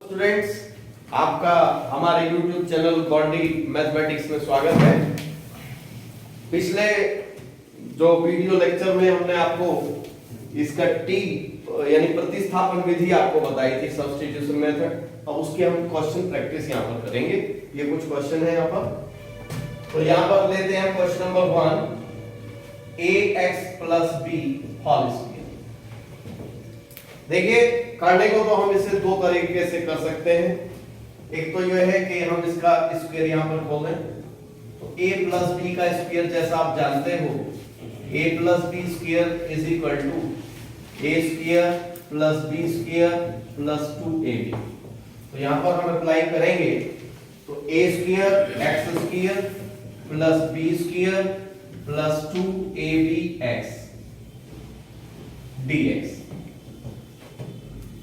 Students, आपका हमारे YouTube channel gaudy mathematics में स्वागत है। पिछले जो वीडियो लेक्चर में हमने आपको इसका टी यानी प्रतिस्थापन विधि आपको बताई थी, सब्स्टिट्यूशन मेथड। अब उसकी हम क्वेश्चन प्रैक्टिस यहाँ पर करेंगे। ये कुछ क्वेश्चन है यहाँ पर। तो यहाँ पर लेते हैं question number 1, ax + b whole square. देखिए, करने को तो हम इसे दो तरीके से कर सकते हैं। एक तो यह है कि हम इसका स्क्वायर यहां पर खोल दें, तो a + b का स्क्वायर जैसा आप जानते हो, a + b square = a square + b square + 2ab। तो यहां पर हम अप्लाई करेंगे तो a square x square + b square + 2abx dx।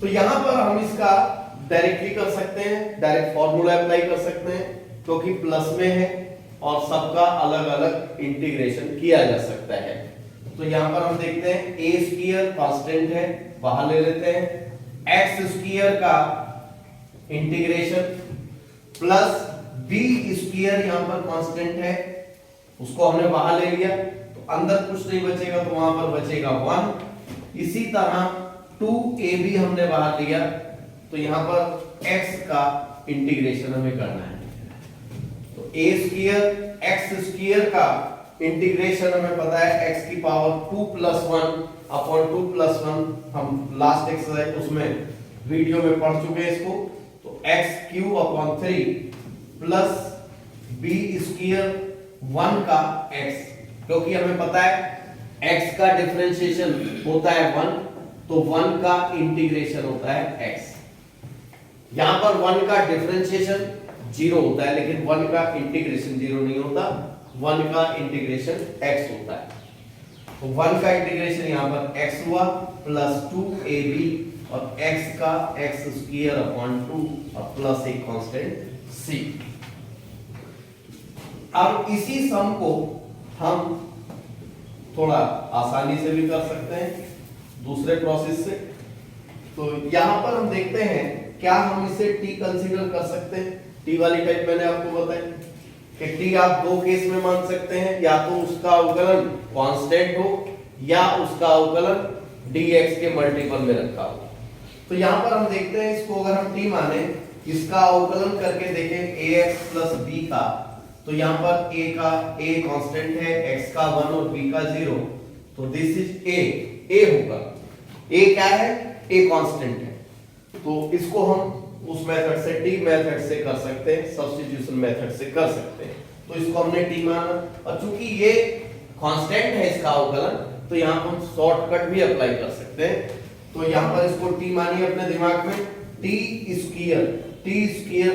तो यहां पर हम इसका डायरेक्टली कर सकते हैं, डायरेक्ट फॉर्मूला अप्लाई कर सकते हैं, क्योंकि प्लस में है और सबका अलग अलग इंटीग्रेशन किया जा सकता है। तो यहां पर हम देखते हैं a स्क्वायर कांस्टेंट है, बाहर ले लेते हैं, x स्क्वायर का इंटीग्रेशन प्लस b स्क्वायर यहां पर कांस्टेंट है, उसको हमने बाहर ले लिया, तो अंदर कुछ नहीं बचेगा, तो वहां पर बचेगा 1। इसी तरह 2ab हमने बाहर लिया, तो यहां पर x का इंटीग्रेशन हमें करना है। तो a स्क्वायर x स्क्वायर का इंटीग्रेशन हमें पता है x की पावर 2 + 1 अपॉन 2 + 1, हम लास्ट एक्सरसाइज उसमें वीडियो में पढ़ चुके हैं इसको। तो x³/3 प्लस b स्क्वायर 1 का x, क्योंकि हमें पता है x का डिफरेंशिएशन होता है 1, तो 1 का इंटीग्रेशन होता है x। यहां पर 1 का डिफरेंशिएशन 0 होता है, लेकिन 1 का इंटीग्रेशन 0 नहीं होता, 1 का इंटीग्रेशन x होता है। तो 1 का इंटीग्रेशन यहां पर x हुआ प्लस 2ab और x का x²/2 और प्लस एक कांस्टेंट c। अब इसी सम को हम थोड़ा आसानी से भी कर सकते हैं दूसरे प्रोसेस से। तो यहां पर हम देखते हैं क्या हम इसे t कंसीडर कर सकते हैं। t वाली टाइप मैंने आपको बताई कि t आप दो केस में मान सकते हैं, या तो उसका अवकलन कांस्टेंट हो या उसका अवकलन dx के मल्टीपल में रखा हो। तो यहां पर हम देखते हैं इसको अगर हम t माने, इसका अवकलन करके देखें ax + b का, तो यहां पर a कांस्टेंट है, x का 1 और b का 0, तो दिस इज a होगा। a क्या है? a कांस्टेंट है। तो इसको हम उस मेथड से, t मेथड से कर सकते हैं, सब्स्टिट्यूशन मेथड से कर सकते हैं। तो इसको हमने t माना, और चूंकि ये कांस्टेंट है इसका अवकलन, तो यहां पर हम शॉर्टकट भी अप्लाई कर सकते हैं। तो यहां पर इसको t मानिए अपने दिमाग में, t स्क्वायर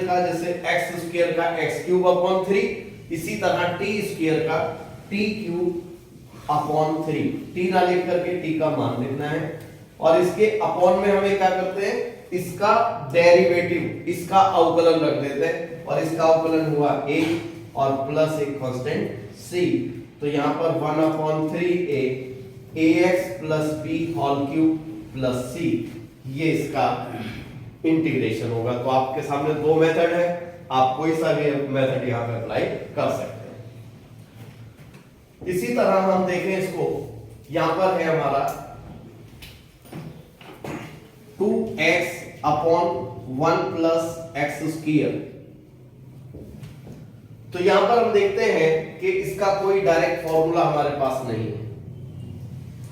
का जैसे x स्क्वायर का x³/3, इसी तरह t स्क्वायर का t³/3, t ना लिख करके t का मान लिखना है, और इसके अपॉन में हमें क्या करते हैं, इसका डेरिवेटिव, इसका अवकलन रख देते हैं, और इसका अवकलन हुआ a और प्लस एक कांस्टेंट c। तो यहां पर 1/3a ax + b³ + c, ये इसका इंटीग्रेशन होगा। तो आपके सामने दो मेथड है, आप कोई सा भी मेथड यहां पर अप्लाई कर सकते हैं। इसी तरह हम देखें इसको, यहां पर है हमारा 2x/1 + x²। तो यहां पर हम देखते हैं कि इसका कोई डायरेक्ट फॉर्मूला हमारे पास नहीं है।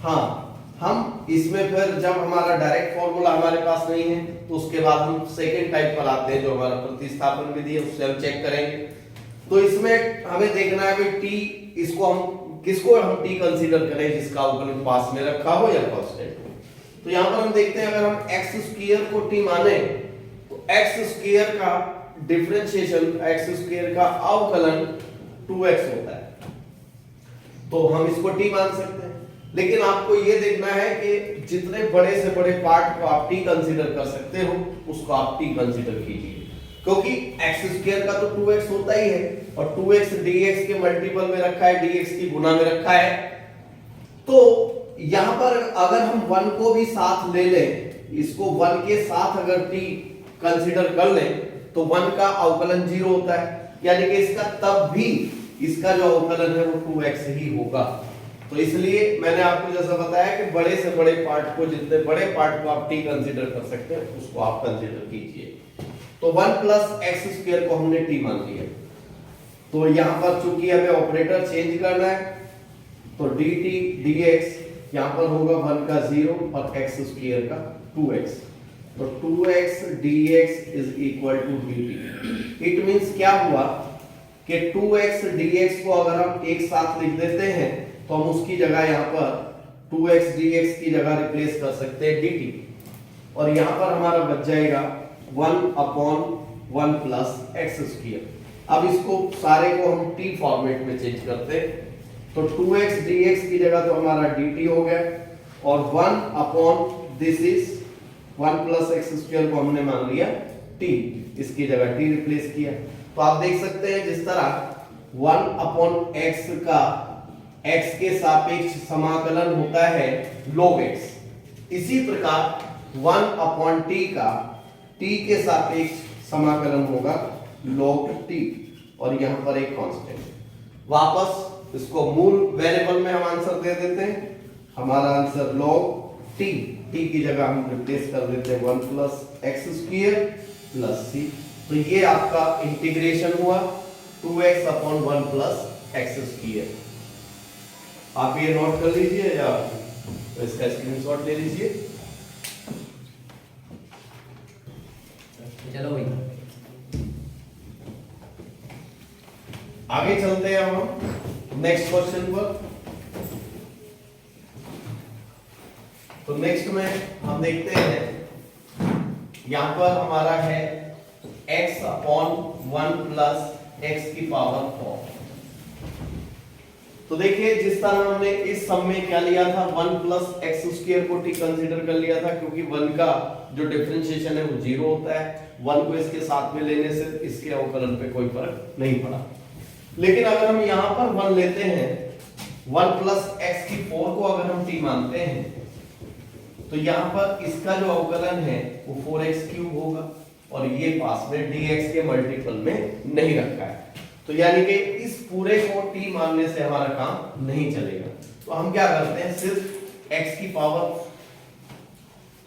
हाँ, हम इसमें फिर जब हमारा डायरेक्ट फॉर्मूला हमारे पास नहीं है, तो उसके बाद हम सेकेंड टाइप पर आते हैं, जो हमारा प्रतिस्थापन विधि है, उससे हम चेक करेंगे। तो इसमें हमें देखना है कि t, इसको हम किसको हम t कंसीडर करें, जिसका अवकलन पास में रखा हो या कांस्टेंट हो। तो यहां पर हम देखते हैं, अगर हम x² को t माने, तो x² का डिफरेंशिएशन, x² का अवकलन 2x होता है, तो हम इसको t मान सकते हैं। लेकिन आपको यह देखना है कि जितने बड़े से बड़े पार्ट को आप t कंसीडर कर सकते हो, उसको आप t कंसीडर कीजिए, क्योंकि x² का तो 2x होता ही है, और 2x dx के मल्टीपल में रखा है, dx की गुना में रखा है। तो यहां पर अगर हम 1 को भी साथ ले लें, इसको 1 के साथ अगर t कंसीडर कर लें तो 1 का अवकलन 0 होता है, यानी कि इसका तब भी इसका जो अवकलन है वो 2x ही होगा। तो इसलिए मैंने आपको जैसा बताया कि बड़े से बड़े पार्ट को, जितने बड़े पार्ट को आप t कंसीडर कर सकते हैं उसको आप कंसीडर कीजिए। तो 1 प्लस एक्स स्क्वायर को हमने t मान लिया। तो यहां पर चूंकि हमें ऑपरेटर चेंज करना है तो dt dx यहां पर होगा 1 का 0 और x स्क्वायर का 2x। तो 2x dx is equal to dt। It means क्या हुआ कि 2x dx को अगर हम एक साथ लिख देते हैं तो हम उसकी जगह यहां पर 2x dx की जगह रिप्लेस कर सकते हैं dt, और यहां पर हमारा बच जाएगा 1/1 प्लस एक्स स्क्वायर। अब इसको सारे को हम t फॉर्मेट में चेंज करते हैं तो 2x dx की जगह तो हमारा dt हो गया, और 1 this is 1 plus x square को हमने मान लिया t, इसकी जगह t रिप्लेस किया। तो आप देख सकते हैं जिस तरह 1/x का x के सापेक्ष समाकलन होता है log x, इसी प्रकार 1/t का t के सापेक्ष समाकलन होगा log t, और यहां पर एक कांस्टेंट। वापस इसको मूल वेरिएबल में हम आंसर दे देते हैं। हमारा आंसर log t की जगह हम रिप्लेस कर देते हैं 1 plus x square plus c। तो ये आपका इंटीग्रेशन हुआ 2x/1 प्लस एक्स स्क्वायर। आप ये नोट कर लीजिए या तो इसका स्क्रीनशॉट ले लीजिए। चलो भाई आगे चलते हैं हम नेक्स्ट क्वेश्चन पर। तो नेक्स्ट में हम देखते हैं यहां पर हमारा है x/1 प्लस x की पावर 4। तो देखिए जिस तरह हमने इस सम में क्या लिया था 1 प्लस एक्स स्क्वायर को t कंसीडर कर लिया था, क्योंकि 1 का जो डिफरेंशिएशन है वो 0 होता है। 1 को इसके साथ में लेने से इसके अवकलन पे कोई फर्क नहीं पड़ा। लेकिन अगर हम यहां पर 1 लेते हैं 1 प्लस एक्स की 4 को अगर हम t मानते हैं तो यहां पर इसका जो अवकलन है वो 4x क्यूब होगा, और ये पास में dx के मल्टीपल में नहीं रखा है। तो यानी कि इस पूरे को t मानने से हमारा काम नहीं चलेगा। तो हम क्या करते हैं, सिर्फ x की पावर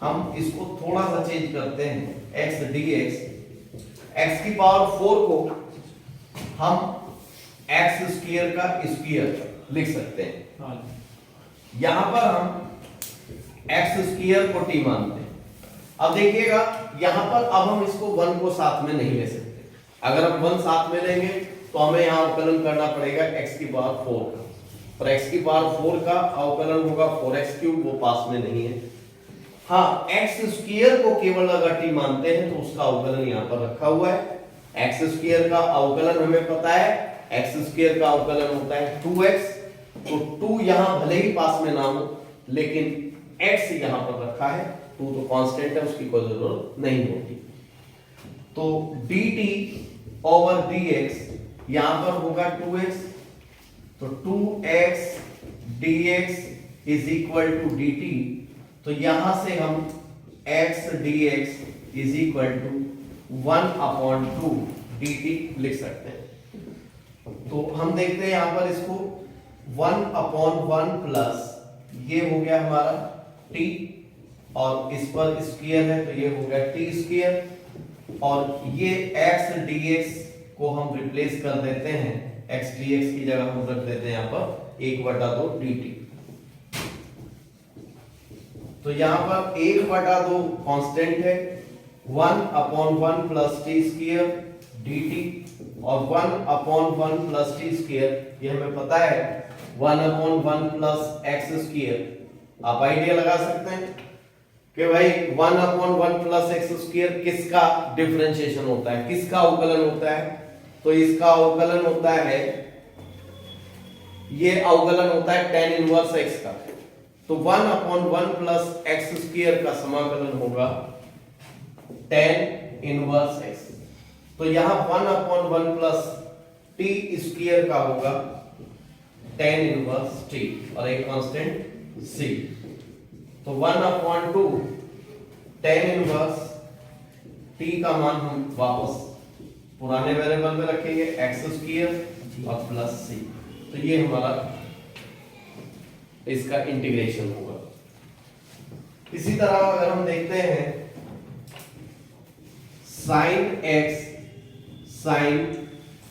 हम इसको थोड़ा सा चेंज करते हैं, x dx, x की पावर 4 को हम x स्क्वायर का स्क्वायर लिख सकते हैं। यहां पर हम x स्क्वायर को t मानते हैं। अब देखिएगा यहां पर अब हम इसको 1 को साथ में नहीं ले सकते। अगर हम 1 साथ में लेंगे तो हमें यहां अवकलन करना पड़ेगा x की पावर 4 का, और x की पावर 4 का अवकलन होगा 4x क्यूब, वो पास में नहीं है। हाँ, x स्क्वायर को केवल अगर t मानते हैं तो उसका अवकलन यहां पर रखा हुआ है। x स्क्वायर का अवकलन हमें पता है, x स्क्वायर का अवकलन होता है 2x, तो 2 यहां भले ही पास में ना हो लेकिन x यहां पर रखा है, 2 तो कांस्टेंट है, उसकी कोई जरूरत नहीं होती। तो dt ओवर dx यहां पर होगा 2x, तो 2x dx is equal to dt। तो यहां से हम x dx is equal to 1/2 dt लिख सकते हैं। तो हम देखते हैं यहां पर इसको 1/1 प्लस ये हो गया हमारा t, और इस पर स्क्वायर है तो ये हो गया t स्क्वायर, और ये x dx को हम रिप्लेस कर देते हैं, x dx की जगह हम रख देते हैं यहां पर 1/2 dt। तो यहां पर 1/2 कांस्टेंट है, 1/1 प्लस t स्क्वायर dt, और 1/1 प्लस t स्क्वायर ये हमें पता है 1/1 प्लस x स्क्वायर। आप आइडिया लगा सकते हैं कि भाई 1/1 प्लस एक्स स्क्वायर किसका डिफरेंशिएशन होता है, किसका अवकलन होता है। तो इसका अवकलन होता है, ये अवकलन होता है tan इनवर्स x का। तो 1/1 प्लस एक्स स्क्वायर का समाकलन होगा tan इनवर्स x। तो यहां 1/1 प्लस t स्क्वायर का होगा tan इनवर्स t, और एक कांस्टेंट c। तो 1/2 tan इनवर्स t t का मान हम वापस पुराने वेरिएबल में रखेंगे x स्क्वायर और प्लस c। तो ये हमारा इसका इंटीग्रेशन होगा। इसी तरह अगर हम देखते हैं sin x sin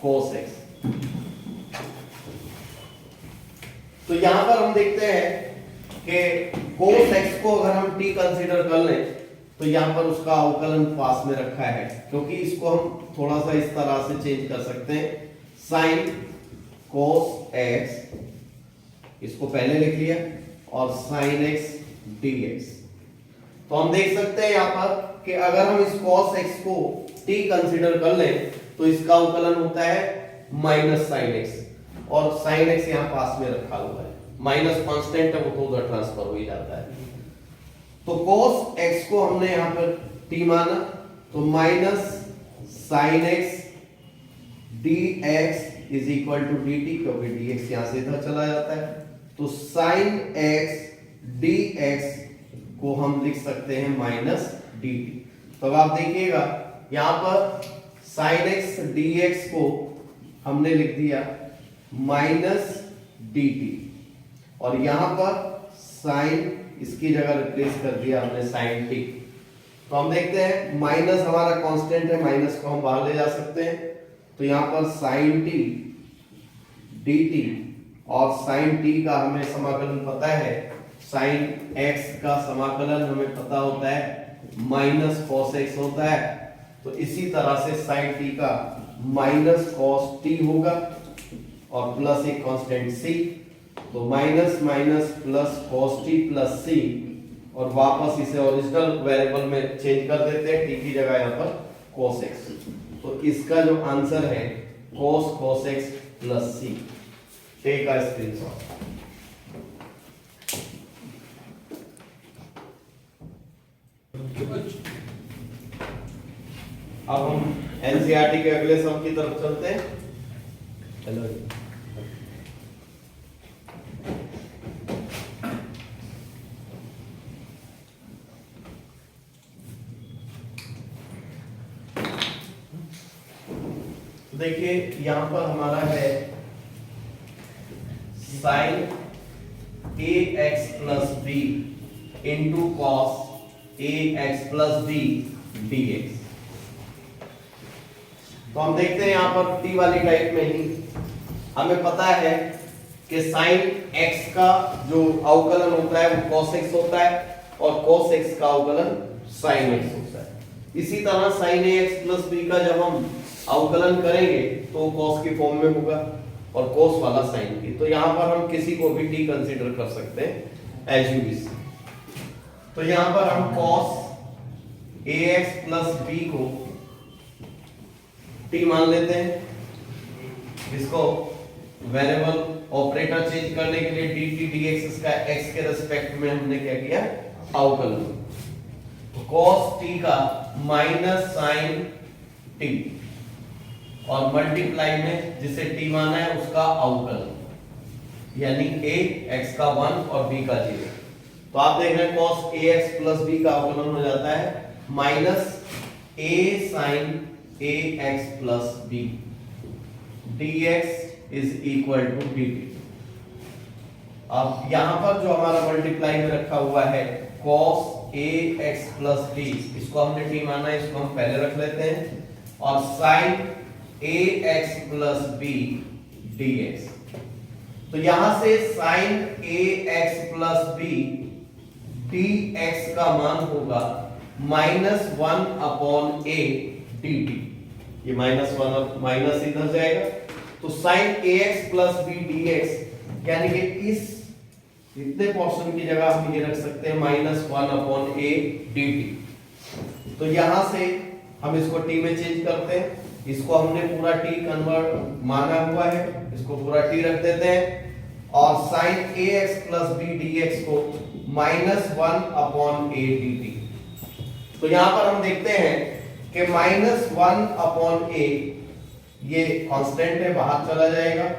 cos x, तो यहां पर हम देखते हैं कि cos x को अगर हम t कंसीडर कर लें तो यहां पर उसका अवकलन पास में रखा है, क्योंकि इसको हम थोड़ा सा इस तरह से चेंज कर सकते हैं। sin cos x इसको पहले लिख लिया और sin x dx। तो हम देख सकते हैं यहां पर कि अगर हम इस cos x को t कंसीडर कर लें तो इसका अवकलन होता है माइनस sin x, और sin x यहां पास में रखा हुआ है, माइनस कांस्टेंट है वो तो उधर ट्रांसफर हो ही जाता है। तो cos x को हमने यहां पर t माना, तो minus sin x dx is equal to dt, क्योंकि dx यहां से इधर चला जाता है। तो sin x dx को हम लिख सकते हैं माइनस dt। तो अब आप देखिएगा यहां पर sin x dx को हमने लिख दिया माइनस dt, और यहां पर sin इसकी जगह रिप्लेस कर दिया हमने sin t। तो हम देखते हैं माइनस हमारा कांस्टेंट है, माइनस को हम बाहर ले जा सकते हैं। तो यहां पर sin t dt, और sin t का हमें समाकलन पता है, sin x का समाकलन हमें पता होता है माइनस cos x होता है। तो इसी तरह से sin t का माइनस cos t होगा और प्लस एक कांस्टेंट c, तो minus minus plus cos t plus c, और वापस इसे ओरिजिनल वेरिएबल में चेंज कर देते हैं, t की जगह यहाँ पर cos x। तो इसका जो आंसर है cos x plus c। Take a screenshot. अब हम एनसीईआरटी के अगले सम की तरफ चलते हैं। चलो देखिए यहां पर हमारा है sin ax plus b into cos ax plus b dx। तो हम देखते हैं यहां पर t वाली टाइप में ही हमें पता है कि sin x का जो अवकलन होता है वो cos x होता है, और cos x का अवकलन sin x होता है। इसी तरह sin ax प्लस b का जब हम अवकलन करेंगे तो cos की फॉर्म में होगा, और cos वाला sin की। तो यहां पर हम किसी को भी t कंसीडर कर सकते हैं एज यू विश। तो यहां पर हम cos ax प्लस b को t मान लेते हैं। इसको वेरिएबल ऑपरेटर चेंज करने के लिए dt dx इसका x के रिस्पेक्ट में हमने क्या किया, अवकलन। तो cos t का माइनस sin t, और मल्टीप्लाई में जिसे t माना है उसका अवकलन, यानी a x का 1 और b का 0। तो आप देख रहे हैं cos ax प्लस b का अवकलन हो जाता है minus a sin ax plus b dx is equal to dt। अब यहां पर जो हमारा मल्टीप्लाई में रखा हुआ है cos ax प्लस b, इसको हमने t माना है, इसको हम पहले रख लेते हैं, और sin ax plus b dx। तो यहां से sin ax plus b dx का मान होगा माइनस 1 अपॉन a dt। ये माइनस 1 और माइनस इधर जाएगा, तो sin ax plus b dx, यानी कि इस इतने पोर्शन की जगह हम ये रख सकते हैं माइनस 1 अपॉन a dt। तो यहां से हम इसको t में चेंज करते हैं, इसको हमने पूरा t कन्वर्ट माना हुआ है, इसको पूरा t रख देते हैं, और sin ax plus b dx को माइनस 1 अपॉन a dt। तो यहां पर हम देखते हैं कि माइनस 1 अपॉन a ये कांस्टेंट है, बाहर चला जाएगा,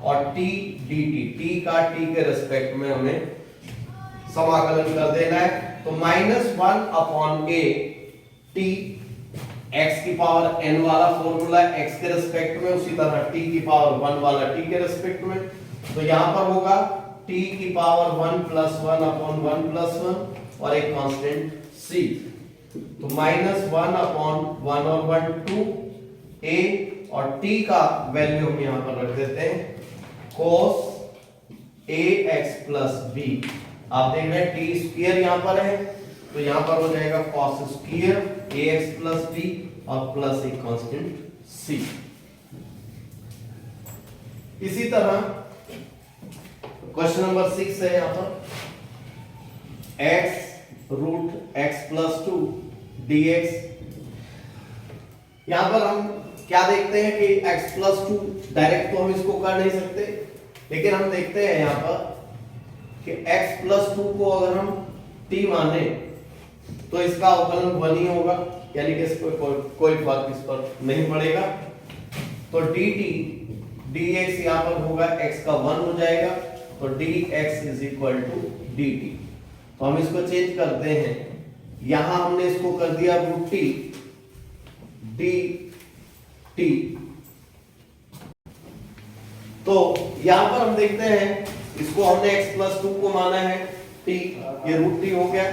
और t dt, t का t के रिस्पेक्ट में हमें समाकलन कर देना है। तो minus 1 upon a t x की पावर n वाला फॉर्मूला x के रिस्पेक्ट में, उसी तरह t की पावर 1 वाला t के रिस्पेक्ट में। तो यहां पर होगा t की पावर 1 प्लस 1 अपॉन 1 प्लस 1 और एक कांस्टेंट c। तो माइनस 1 अपॉन 1 और 1 2 a और t का वैल्यू हम यहां पर रख देते हैं cos ax प्लस b। आप देख रहे हैं t स्क्वायर यहां पर है, तो यहां पर हो जाएगा cos square ax plus b और प्लस एक कांस्टेंट c। इसी तरह क्वेश्चन नंबर 6 है यहां पर x root x plus 2 dx। यहां पर हम क्या देखते हैं कि x प्लस 2 डायरेक्ट तो हम इसको कर नहीं सकते, लेकिन हम देखते हैं यहां पर कि x प्लस 2 को अगर हम t माने तो इसका अवकलन 1 ही होगा, यानी कि इस पर कोई फर्क इस पर नहीं पड़ेगा। तो dt dx यहां पर होगा x का 1 हो जाएगा, तो dx is equal to dt। तो हम इसको चेंज करते हैं, यहां हमने इसको कर दिया रूट t dt। तो यहां पर हम देखते हैं इसको हमने x प्लस 2 को माना है t, ये रूट t हो गया,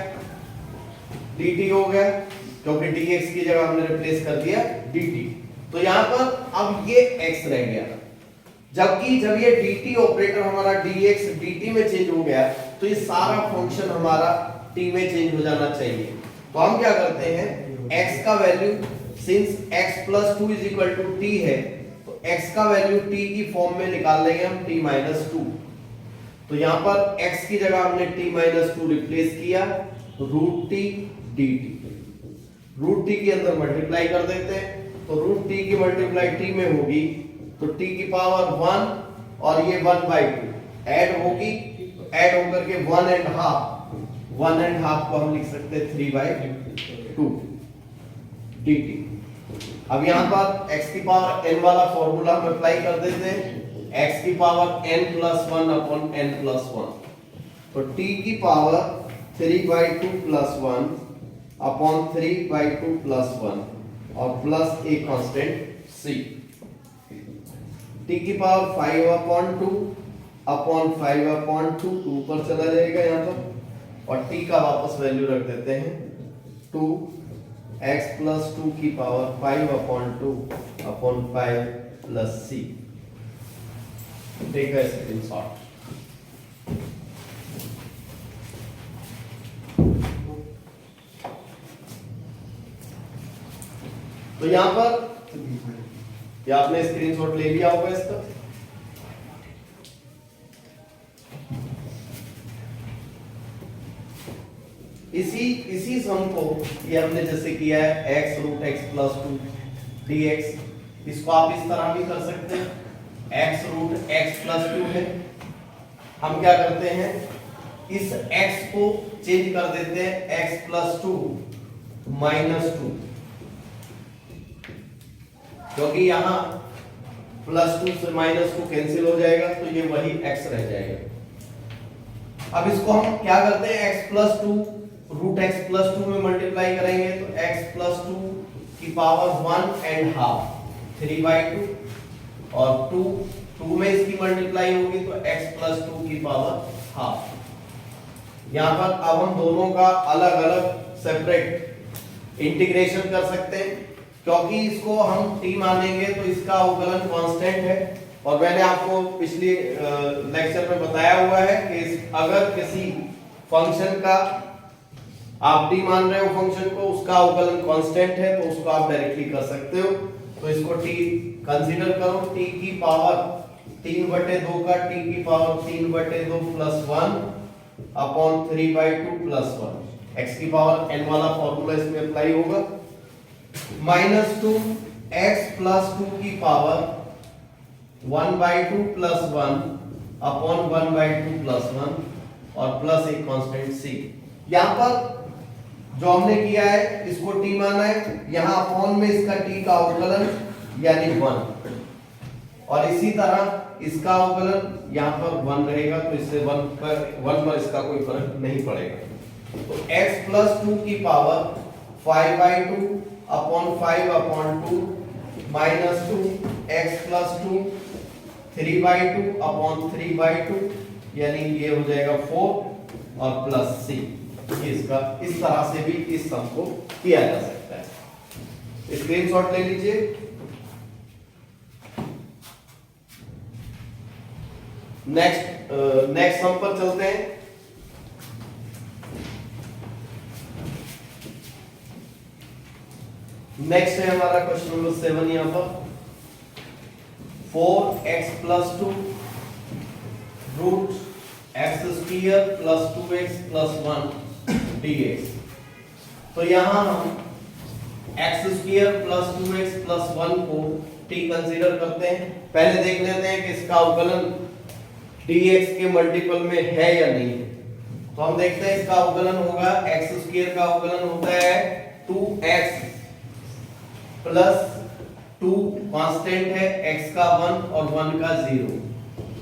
dt हो गया, क्योंकि dx की जगह हमने रिप्लेस कर दिया dt। तो यहां पर अब ये x रह गया, जबकि जब ये dt ऑपरेटर हमारा dx dt में चेंज हो गया तो ये सारा फंक्शन हमारा t में चेंज हो जाना चाहिए। तो हम क्या करते हैं, x का value since x plus 2 is equal to t है, तो x का वैल्यू t की फॉर्म में निकाल लेंगे हम t माइनस 2। तो यहां पर x की जगह हमने t माइनस 2 रिप्लेस किया root t dt। Root t के अंदर मल्टीप्लाई कर देते हैं, तो रूट t की मल्टीप्लाई t में होगी तो t की पावर 1 और ये 1/2 ऐड होगी, ऐड होकर के 1.5 को हम लिख सकते हैं 3/2 dt। अब यहां पर x की पावर n वाला फॉर्मूला हम अप्लाई कर देते हैं, x की power n plus 1 upon n plus 1। तो t की पावर 3/2 प्लस 1 अपॉन 3/2 प्लस 1 और प्लस एक कांस्टेंट c। t की पावर 5 अपॉन 2 अपॉन 5 अपॉन 2 2 पर चला जाएगा यहां पर, और t का वापस वैल्यू रख देते हैं 2 x प्लस 2 की power 5 upon 2 upon 5 plus c। Take a screenshot. तो यहां पर क्या आपने स्क्रीनशॉट ले लिया होगा इसका। इसी सम को ये हमने जैसे किया है x root x plus 2 dx, इसको आप इस तरह भी कर सकते हैं, x रूट x प्लस 2 है, हम क्या करते हैं इस x को चेंज कर देते हैं x प्लस 2 माइनस 2, क्योंकि यहां प्लस 2 से माइनस 2 कैंसिल हो जाएगा तो ये वही x रह जाएगा। अब इसको हम क्या करते हैं x plus 2 root x plus 2 में मल्टीप्लाई करेंगे तो x प्लस 2 की पावर 1.5 3/2 और 2 में इसकी मल्टीप्लाई होगी तो x प्लस 2 की पावर हाफ। यहां पर अब हम दोनों का अलग अलग सेपरेट इंटीग्रेशन कर सकते हैं, क्योंकि इसको हम t मानेंगे तो इसका अवकलन कांस्टेंट है, और मैंने आपको पिछली लेक्चर में बताया हुआ है कि अगर किसी फंक्शन का आप t मान रहे हो फंक्शन को, उसका अवकलन कांस्टेंट है तो उसको आप डायरेक्टली कर सकते हो। तो इसको t कंसीडर करो, t की पावर 3/2 का t की power 3/2 plus 1 upon 3/2 plus 1, x की पावर n वाला फॉर्मूला इसमें अप्लाई होगा, माइनस 2 x प्लस 2 की पावर 1/2 प्लस 1 अपॉन 1/2 प्लस 1 और प्लस एक कांस्टेंट c। यहां पर जो हमने किया है इसको t माना है, यहां अपॉन में इसका t का अवकलन यानी 1, और इसी तरह इसका अवकलन यहां पर 1 रहेगा, तो इससे 1 पर इसका कोई फर्क नहीं पड़ेगा। तो x प्लस 2 की power 5/2 upon 5 upon 2 minus 2 x plus 2 3/2 upon 3/2 यानी ये हो जाएगा 4 और प्लस c। ये इसका इस तरह से भी इस सम को किया जा सकता है। स्क्रीनशॉट ले लीजिए। नेक्स्ट सम पर चलते हैं। नेक्स्ट है हमारा क्वेश्चन नंबर 7 यहां पर 4x plus 2 root x square plus 2x plus 1 dx। तो यहां हम x square plus 2x plus 1 को t कंसीडर करते हैं। पहले देख लेते हैं कि इसका अवकलन dx के मल्टीपल में है या नहीं है। तो हम देखते हैं इसका अवकलन होगा एक्स स्क्वायर का अवकलन होता है 2x प्लस 2 कांस्टेंट है x का 1 और 1 का 0।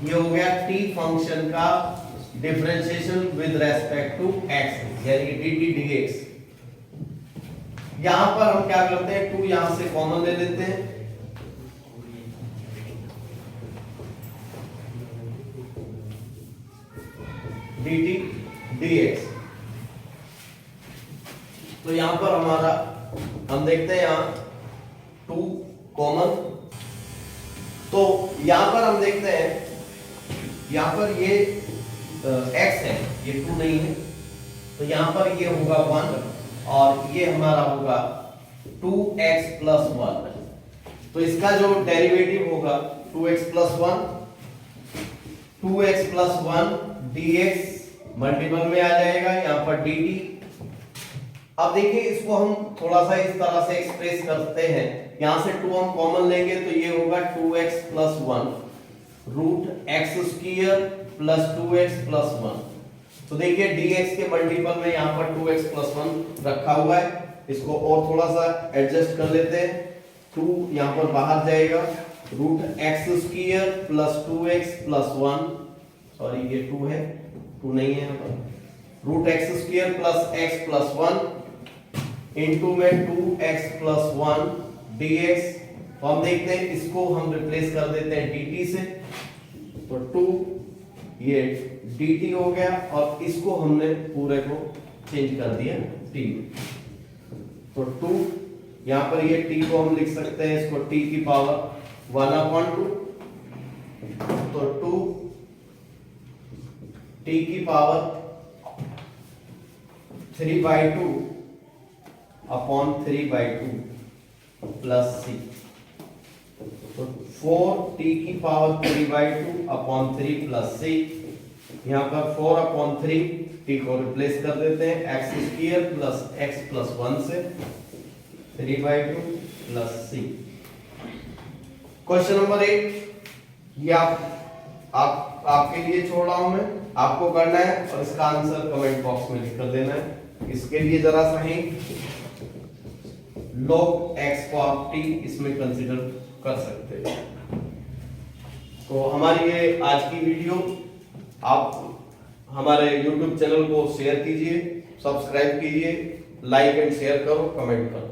ये हो गया t फंक्शन का differentiation with respect to x यानी dt dx। यहां पर हम क्या करते हैं 2 यहां से कॉमन ले लेते हैं dt dx। तो यहां पर हमारा हम देखते हैं यहां 2 कॉमन। तो यहां पर हम देखते हैं यहां पर ये x है ये 2 नहीं है। तो यहां पर ये होगा 1 और ये हमारा होगा 2x प्लस 1। तो इसका जो डेरिवेटिव होगा 2x plus 1 2x plus 1 dx multiple में आ जाएगा यहां पर dt। अब देखिए इसको हम थोड़ा सा इस तरह से एक्सप्रेस करते हैं। यहां से 2 हम कॉमन लेंगे तो ये होगा 2x plus 1 root x square plus 2x plus 1। तो देखिए dx के मल्टीपल में यहां पर 2x प्लस 1 रखा हुआ है। इसको और थोड़ा सा एडजस्ट कर लेते हैं। 2 यहां पर बाहर जाएगा root x square plus 2x plus 1 sorry ये 2 है 2 नहीं है यहां पर root x square plus x plus 1 into में 2x प्लस 1 dx। तो हम देखते हैं इसको हम रिप्लेस कर देते हैं dt से। तो 2 ये dt हो गया और इसको हमने पूरे को चेंज कर दिया t। तो 2 यहां पर ये t को हम लिख सकते हैं इसको t की पावर 1/2। तो 2 t की पावर 3/2 अपॉन 3/2 प्लस c। तो 4t की पावर 3/2 अपॉन 3 प्लस c। यहां पर 4 अपॉन 3 t को रिप्लेस कर देते हैं x square plus x plus 1 से 3/2 प्लस c। क्वेश्चन नंबर 8 ये आपके लिए छोड़ रहा हूं मैं, आपको करना है और इसका आंसर कमेंट बॉक्स में लिख कर देना है। इसके लिए जरा सा ही log x को आप t इसमें कंसीडर कर सकते हैं। तो हमारी ये आज की वीडियो आप हमारे YouTube चैनल को शेयर कीजिए, सब्सक्राइब कीजिए, लाइक एंड शेयर करो, कमेंट करो।